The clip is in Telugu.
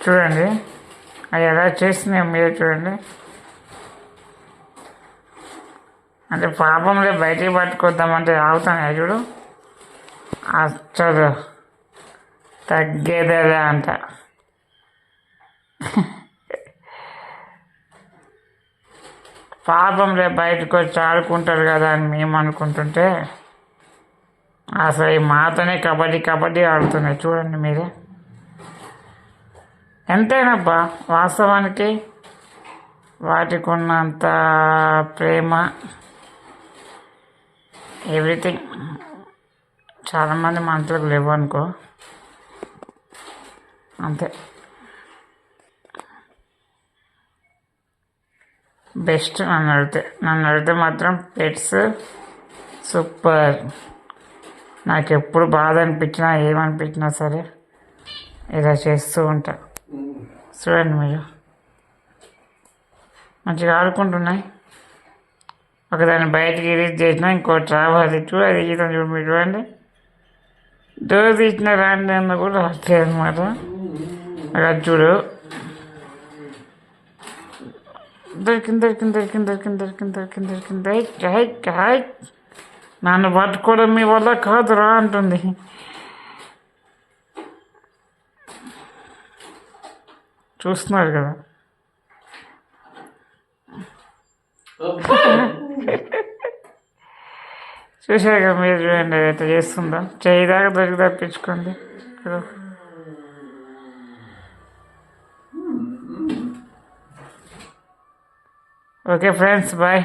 చూడండి అది ఎలా చేస్తున్నాయో మీరే చూడండి. అంటే పాపంలో బయటికి పట్టుకొద్దామంటే ఆగుతాను చూడు. అసలు తగ్గేదేలే అంట. పాపంలో బయటకు వచ్చి ఆడుకుంటారు కదా అని మేము అనుకుంటుంటే అసలు ఈ మాతోనే కబడ్డీ కబడ్డీ ఆడుతున్నాయి చూడండి మీరే. ఎంతైనాబ్బా వాస్తవానికి వాటికి ఉన్నంత ప్రేమ ఎవ్రీథింగ్ చాలామంది మనుషులకు లేవు అనుకో. అంతే బెస్ట్ నన్ను అడిగితే మాత్రం పెట్స్ సూపర్. నాకు ఎప్పుడు బాధ అనిపించినా ఏమనిపించినా సరే ఇలా చేస్తూ ఉంటా. చూడండి మీరు మంచిగా ఆడుకుంటున్నాయి. ఒకదాన్ని బయటికి రిలీజ్ చేసినా ఇంకోటి రావాలి చూడాలి. ఈత చూడు మీరు చూడండి. డోర్ తీసిన రాండి అన్న కూడా రావట్లేదు అనమాట. అలా చూడు దొరికింది దొరికింది దొరికింది దొరికింది దొరికింది దొరికింది దొరికింది. రైట్ రైట్ నన్ను పట్టుకోవడం మీ వల్ల కాదురా అంటుంది. చూస్తున్నారు కదా. చూసారు కదా మీరు చూడండి ఎట్లా చేస్తుందా. చేయి దాకా దొరికి తప్పించుకోండి. Okay friends bye.